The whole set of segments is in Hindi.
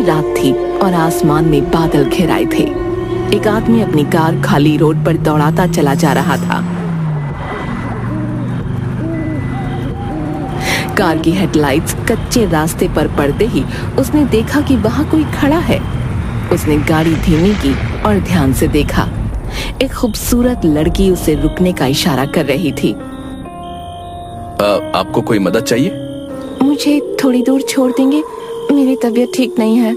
रात थी और आसमान में बादल घिर आए थे। एक आदमी अपनी कार खाली रोड पर दौड़ाता चला जा रहा था। कार की हेडलाइट्स कच्चे रास्ते पर पड़ते ही उसने देखा कि वहां कोई खड़ा है। उसने गाड़ी धीमी की और ध्यान से देखा। एक खूबसूरत लड़की उसे रुकने का इशारा कर रही थी। आपको कोई मदद चाहिए? मुझे थोड़ी दूर छोड़ देंगे, मेरी तबीयत ठीक नहीं है।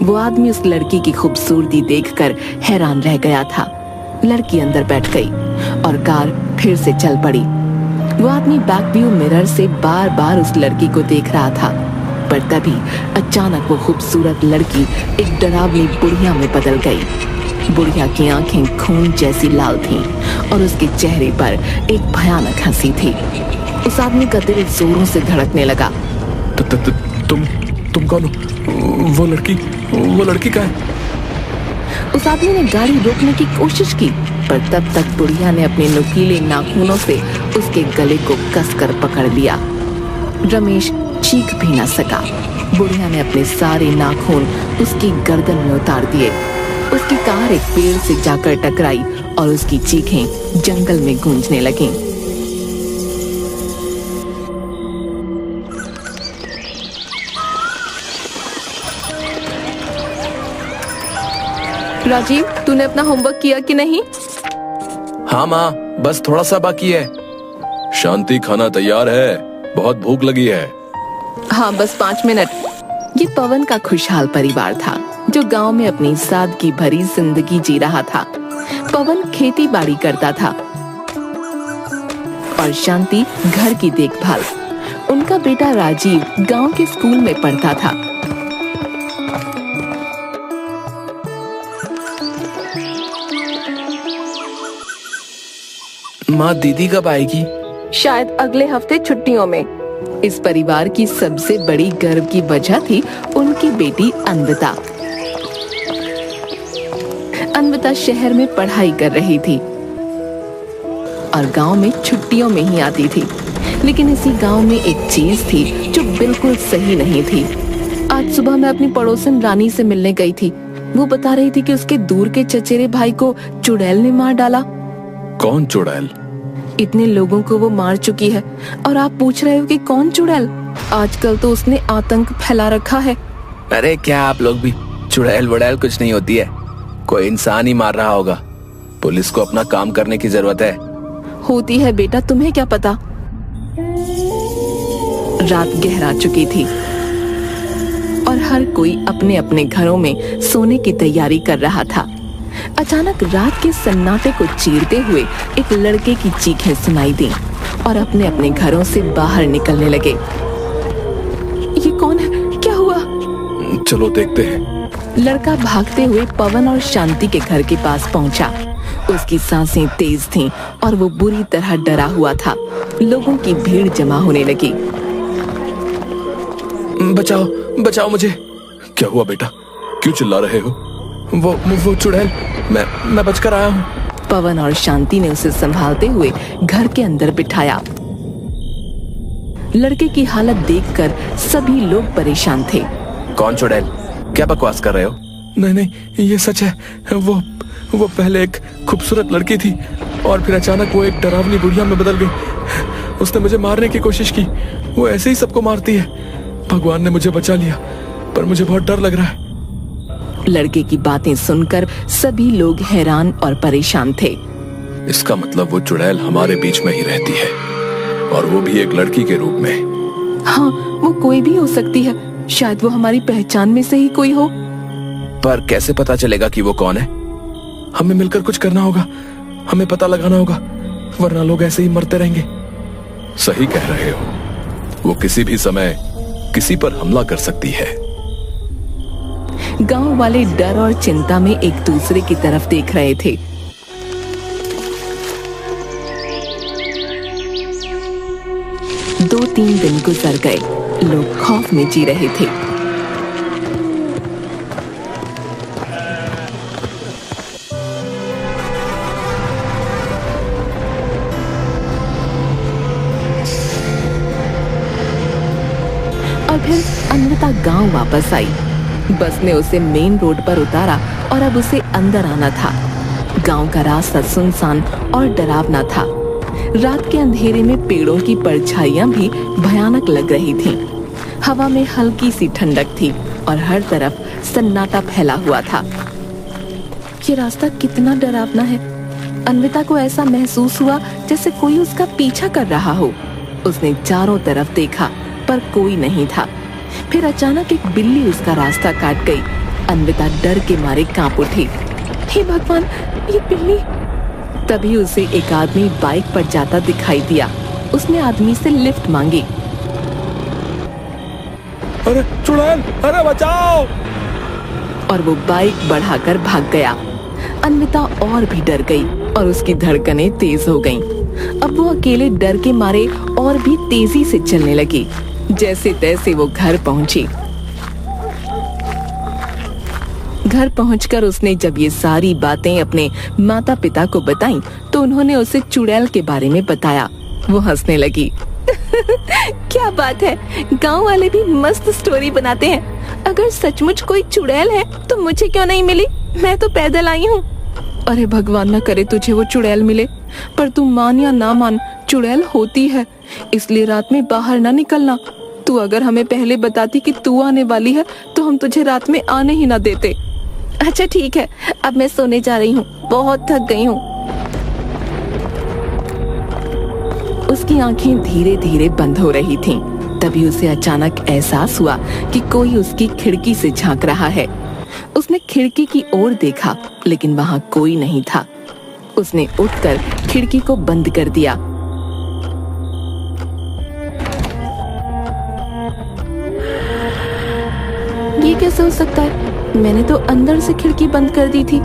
वो आदमी उस लड़की की खूबसूरती देखकर हैरान रह गया था। लड़की अंदर बैठ गई और कार फिर से चल पड़ी। वो आदमी बैक व्यू मिरर से बार बार उस लड़की को देख रहा था, पर तभी अचानक वो खूबसूरत लड़की एक डरावनी बुढ़िया में बदल गई। बुढ़िया की आंखें खून जैसी लाल थीं और उसके चेहरे पर एक भयानक हंसी थी। उस आदमी का दिल जोरों से धड़कने लगा। तुम कौन हो? वो लड़की का है? उस आदमी ने गाड़ी रोकने की कोशिश की, पर तब तक बुढ़िया ने अपने नुकीले नाखूनों से उसके गले को कसकर पकड़ लिया। रमेश चीख भी न सका। बुढ़िया ने अपने सारे नाखून उसकी गर्दन में उतार दिए। उसकी कार एक पेड़ से जाकर टकराई और उसकी चीखें जंगल में गूंजने लगीं। राजीव, तूने अपना होमवर्क किया कि नहीं? हाँ माँ, बस थोड़ा सा बाकी है। शांति, खाना तैयार है, बहुत भूख लगी है। हाँ, बस 5 मिनट। ये पवन का खुशहाल परिवार था जो गांव में अपनी सादगी भरी जिंदगी जी रहा था। पवन खेती बाड़ी करता था और शांति घर की देखभाल। उनका बेटा राजीव गांव के स्कूल में पढ़ता था। माँ, दीदी कब आएगी? शायद अगले हफ्ते छुट्टियों में। इस परिवार की सबसे बड़ी गर्व की वजह थी उनकी बेटी अन्विता। अन्विता शहर में पढ़ाई कर रही थी और गांव में छुट्टियों में ही आती थी। लेकिन इसी गांव में एक चीज थी जो बिल्कुल सही नहीं थी। आज सुबह मैं अपनी पड़ोसन रानी से मिलने गई थी। वो बता रही थी कि उसके दूर के चचेरे भाई को चुड़ैल ने मार डाला। कौन चुड़ैल? इतने लोगों को वो मार चुकी है और आप पूछ रहे हो कि कौन चुड़ैल? आजकल तो उसने आतंक फैला रखा है। अरे क्या आप लोग भी? चुड़ैल वुड़ैल कुछ नहीं होती है, कोई इंसान ही मार रहा होगा। पुलिस को अपना काम करने की जरूरत है। होती है बेटा, तुम्हें क्या पता। रात गहरा चुकी थी और हर कोई अपने अपने घरों में सोने की तैयारी कर रहा था। अचानक रात के सन्नाटे को चीरते हुए एक लड़के की चीखें सुनाई दी और अपने अपने घरों से बाहर निकलने लगे। ये कौन है? क्या हुआ? चलो देखते हैं। लड़का भागते हुए पवन और शांति के घर के पास पहुंचा। उसकी सांसें तेज थीं और वो बुरी तरह डरा हुआ था। लोगों की भीड़ जमा होने लगी। बचाओ, बचाओ मुझे। क्या हुआ बेटा? क्यों चिल्ला रहे हो? वो चुड़ैल, मैं बचकर आया हूँ। पवन और शांति ने उसे संभालते हुए घर के अंदर बिठाया। लड़के की हालत देखकर सभी लोग परेशान थे। कौन चुड़ैल? क्या बकवास कर रहे हो? नहीं, ये सच है। वो पहले एक खूबसूरत लड़की थी और फिर अचानक वो एक डरावनी बुढ़िया में बदल गई। उसने मुझे मारने की कोशिश की। वो ऐसे ही सबको मारती है। भगवान ने मुझे बचा लिया, पर मुझे बहुत डर लग रहा है। लड़के की बातें सुनकर सभी लोग हैरान और परेशान थे। इसका मतलब वो चुड़ैल हमारे बीच में ही रहती है, और वो भी एक लड़की के रूप में। हाँ, वो कोई भी हो सकती है। शायद वो हमारी पहचान में से ही कोई हो। पर कैसे पता चलेगा कि वो कौन है? हमें मिलकर कुछ करना होगा। हमें पता लगाना होगा, वरना लोग ऐसे ही मरते रहेंगे। सही कह रहे हो। वो किसी भी समय किसी पर हमला कर सकती है। गांव वाले डर और चिंता में एक दूसरे की तरफ देख रहे थे। दो तीन दिन गुजर गए। लोग खौफ में जी रहे थे। और फिर अन्विता गांव वापस आई। बस ने उसे मेन रोड पर उतारा और अब उसे अंदर आना था। गांव का रास्ता सुनसान और डरावना था। रात के अंधेरे में पेड़ों की परछाइयां भी भयानक लग रही थीं। हवा में हल्की सी ठंडक थी और हर तरफ सन्नाटा फैला हुआ था। ये रास्ता कितना डरावना है। अन्विता को ऐसा महसूस हुआ जैसे कोई उसका पीछा कर रहा हो। उसने चारों तरफ देखा पर कोई नहीं था। फिर अचानक एक बिल्ली उसका रास्ता काट गई। अन्विता डर के मारे कांप उठी। हे भगवान, ये बिल्ली! तभी उसे एक आदमी बाइक पर जाता दिखाई दिया। उसने आदमी से लिफ्ट मांगी। अरे चुड़ैल, अरे बचाओ! और वो बाइक बढ़ाकर भाग गया। अन्विता और भी डर गई और उसकी धड़कनें तेज हो गईं। अब वो अकेले डर के मारे और भी तेजी से चलने लगी। जैसे तैसे वो घर पहुंची। घर पहुंचकर उसने जब ये सारी बातें अपने माता पिता को बताईं, तो उन्होंने उसे चुड़ैल के बारे में बताया। वो हंसने लगी। क्या बात है, गांव वाले भी मस्त स्टोरी बनाते हैं। अगर सचमुच कोई चुड़ैल है तो मुझे क्यों नहीं मिली? मैं तो पैदल आई हूँ। अरे भगवान न करे तुझे वो चुड़ैल मिले, पर तू मान या ना मान, चुड़ैल होती है। इसलिए रात में बाहर ना निकलना। तू अगर हमें पहले बताती कि तू आने वाली है तो हम तुझे रात में आने ही ना देते। अच्छा ठीक है, अब मैं सोने जा रही हूँ, बहुत थक गई हूँ। उसकी आंखें धीरे धीरे बंद हो रही थीं। तभी उसे अचानक एहसास हुआ कि कोई उसकी खिड़की से झांक रहा है। उसने खिड़की की ओर देखा, लेकिन वहां कोई नहीं था। उसने उठकर खिड़की को बंद कर दिया। ये कैसे हो सकता है? मैंने तो अंदर से खिड़की बंद कर दी थी,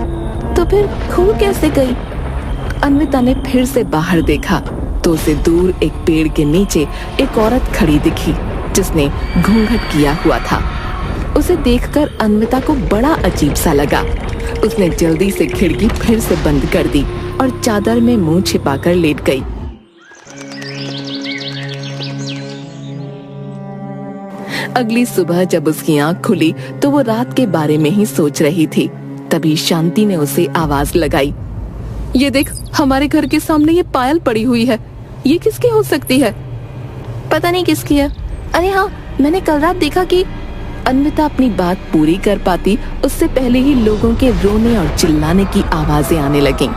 तो फिर खुल कैसे गई? अन्विता ने फिर से बाहर देखा तो उसे दूर एक पेड़ के नीचे एक औरत खड़ी दिखी, जिसने घूंघट किया हुआ था। उसे देखकर अन्विता को बड़ा अजीब सा लगा। उसने जल्दी से खिड़की फिर से बंद कर दी और चादर में मुंह छिपाकर लेट गई। अगली सुबह जब उसकी आंख खुली तो वो रात के बारे में ही सोच रही थी। तभी शांति ने उसे आवाज लगाई। ये देख, हमारे घर के सामने ये पायल पड़ी हुई है। ये किसकी हो सकती है? पता नहीं किसकी है। अरे हाँ, मैंने कल रात देखा कि... अन्विता अपनी बात पूरी कर पाती उससे पहले ही लोगों के रोने और चिल्लाने की आवाजें आने लगीं।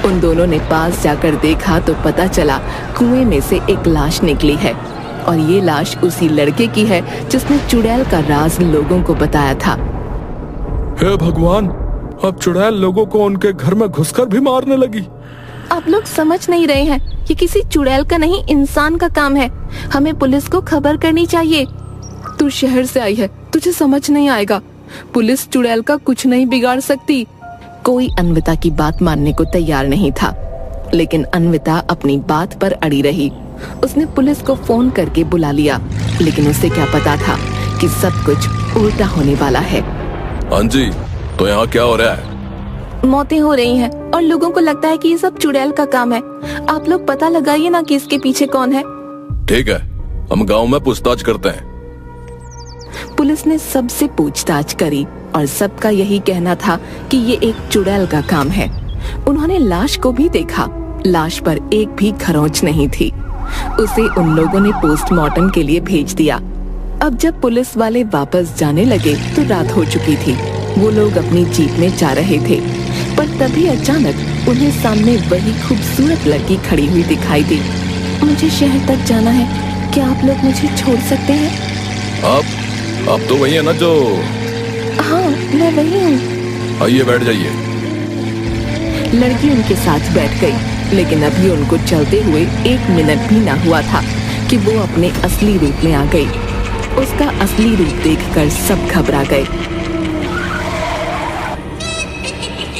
उन दोनों ने पास जाकर देखा तो पता चला कुएं में से एक लाश निकली है और ये लाश उसी लड़के की है जिसने चुड़ैल का राज लोगों को बताया था। हे भगवान, अब चुड़ैल लोगों को उनके घर में घुसकर भी मारने लगी। आप लोग समझ नहीं रहे हैं, ये किसी चुड़ैल का नहीं, इंसान का काम है। हमें पुलिस को खबर करनी चाहिए। तू शहर से आई है, तुझे समझ नहीं आएगा। पुलिस चुड़ैल का कुछ नहीं बिगाड़ सकती। कोई अन्विता की बात मानने को तैयार नहीं था, लेकिन अन्विता अपनी बात पर अड़ी रही। उसने पुलिस को फोन करके बुला लिया, लेकिन उसे क्या पता था कि सब कुछ उल्टा होने वाला है। हाँ जी, तो यहाँ क्या हो रहा है? मौतें हो रही हैं और लोगों को लगता है कि ये सब चुड़ैल का काम है। आप लोग पता लगाइए ना कि इसके पीछे कौन है। ठीक है, हम गांव में पूछताछ करते हैं। पुलिस ने सबसे पूछताछ करी और सबका यही कहना था कि ये एक चुड़ैल का काम है। उन्होंने लाश को भी देखा। लाश पर एक भी खरोंच नहीं थी। उसे उन लोगों ने पोस्टमार्टम के लिए भेज दिया। अब जब पुलिस वाले वापस जाने लगे तो रात हो चुकी थी। वो लोग अपनी जीप में जा रहे थे, पर तभी अचानक उन्हें सामने वही खूबसूरत लड़की खड़ी हुई दिखाई दी। मुझे शहर तक जाना है, क्या आप लोग मुझे छोड़ सकते हैं? आप तो वही है ना जो... हाँ, मैं वही हूँ। आइए, बैठ जाइए। लड़की उनके साथ बैठ गई, लेकिन अभी उनको चलते हुए 1 मिनट भी ना हुआ था कि वो अपने असली रूप में आ गई। उसका असली रूप देखकर सब घबरा गए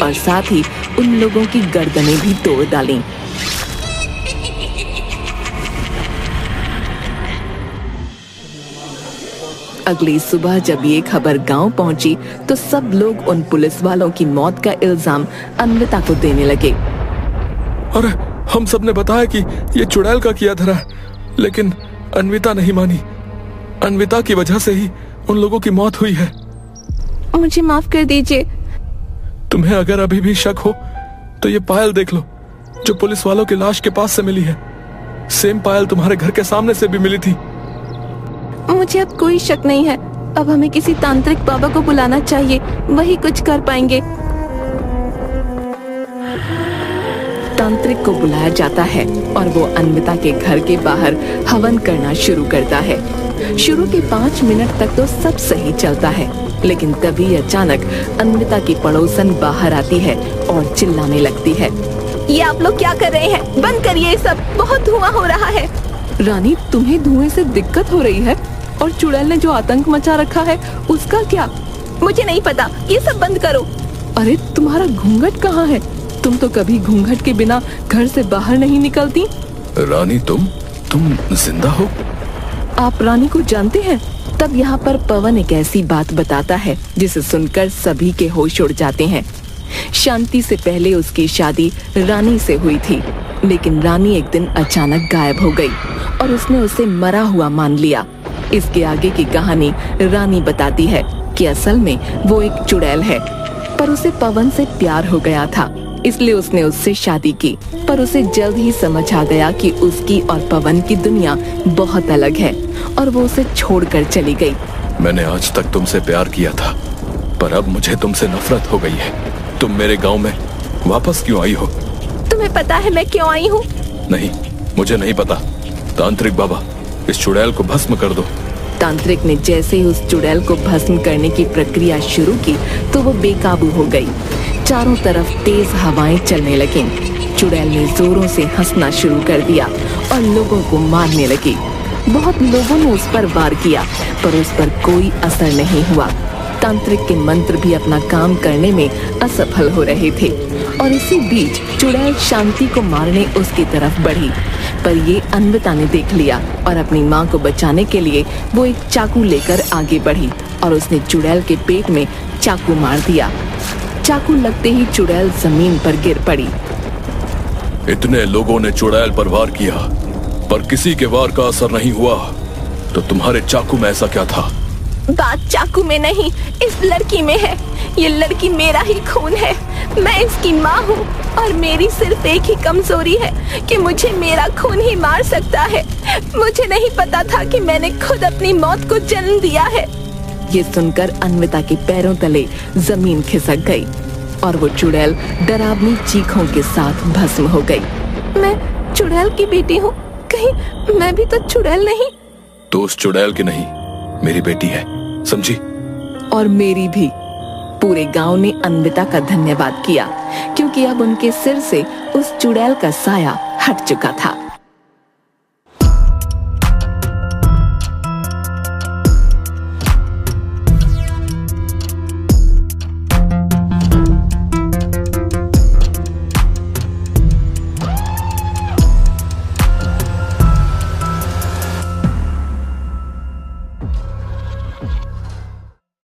और साथ ही उन लोगों की गर्दनें भी तोड़ डालीं। अगली सुबह जब ये खबर गांव पहुंची तो सब लोग उन पुलिस वालों की मौत का इल्जाम अन्विता को देने लगे। अरे, हम सब ने बताया कि ये चुड़ैल का किया धरा है, लेकिन अन्विता नहीं मानी। अन्विता की वजह से ही उन लोगों की मौत हुई है। मुझे माफ कर दीजिए। तुम्हें अगर अभी भी शक हो तो ये पायल देख लो, जो पुलिस वालों की लाश के पास से मिली है। सेम पायल तुम्हारे घर के सामने से भी मिली थी। मुझे अब कोई शक नहीं है। अब हमें किसी तांत्रिक बाबा को बुलाना चाहिए, वही कुछ कर पाएंगे। तांत्रिक को बुलाया जाता है और वो अन्विता के घर के बाहर हवन करना शुरू करता है। शुरू के 5 मिनट तक तो सब सही चलता है, लेकिन तभी अचानक अन्विता की पड़ोसन बाहर आती है और चिल्लाने लगती है, ये आप लोग क्या कर रहे हैं? बंद करिए ये सब, बहुत धुआं हो रहा है। रानी, तुम्हें धुएं से दिक्कत हो रही है? और चुड़ैल ने जो आतंक मचा रखा है उसका क्या? मुझे नहीं पता, ये सब बंद करो। अरे तुम्हारा घूंघट कहाँ है? तुम तो कभी घूंघट के बिना घर से बाहर नहीं निकलती। रानी, तुम जिंदा हो? आप रानी को जानते हैं? तब यहाँ पर पवन एक ऐसी बात बताता है जिसे सुनकर सभी के होश उड़ जाते हैं। शांति से पहले उसकी शादी रानी से हुई थी, लेकिन रानी एक दिन अचानक गायब हो गई और उसने उसे मरा हुआ मान लिया। इसके आगे की कहानी रानी बताती है कि असल में वो एक चुड़ैल है, पर उसे पवन से प्यार हो गया था, इसलिए उसने उससे शादी की। पर उसे जल्द ही समझ आ गया कि उसकी और पवन की दुनिया बहुत अलग है और वो उसे छोड़कर चली गई। मैंने आज तक तुमसे प्यार किया था, पर अब मुझे तुमसे नफरत हो गई है। तुम मेरे गांव में वापस क्यों आई हो? तुम्हें पता है मैं क्यों आई हूँ? नहीं, मुझे नहीं पता। तांत्रिक बाबा, इस चुड़ैल को भस्म कर दो। तांत्रिक ने जैसे ही उस चुड़ैल को भस्म करने की प्रक्रिया शुरू की तो वो बेकाबू हो गई। चारों तरफ तेज हवाएं चलने लगीं। चुड़ैल ने जोरों से हंसना शुरू कर दिया और लोगों को मारने लगी। बहुत लोगों ने उस पर वार किया, पर उस पर कोई असर नहीं हुआ। तांत्रिक के मंत्र भी अपना काम करने में असफल हो रहे थे और इसी बीच चुड़ैल शांति को मारने उसकी तरफ बढ़ी। पर ये अन्विता ने देख लिया और अपनी माँ को बचाने के लिए वो एक चाकू लेकर आगे बढ़ी और उसने चुड़ैल के पेट में चाकू मार दिया। चाकू लगते ही चुड़ैल जमीन पर गिर पड़ी। इतने लोगों ने चुड़ैल पर वार किया, पर किसी के वार का असर नहीं हुआ, तो तुम्हारे चाकू में ऐसा क्या था? बात चाकू में नहीं, इस लड़की में है। ये लड़की मेरा ही खून है। मैं इसकी माँ हूँ और मेरी सिर्फ एक ही कमजोरी है कि मुझे मेरा खून ही मार सकता है। मुझे नहीं पता था कि मैंने खुद अपनी मौत को जन्म दिया है। ये सुनकर अन्विता के पैरों तले जमीन खिसक गई और वो चुड़ैल डरावनी चीखों के साथ भस्म हो गई। मैं चुड़ैल की बेटी हूँ, कहीं मैं भी तो चुड़ैल नहीं? तो उस चुड़ैल की नहीं, मेरी बेटी है, समझी? और मेरी भी। पूरे गांव ने अन्विता का धन्यवाद किया, क्योंकि अब उनके सिर से उस चुड़ैल का साया हट चुका था।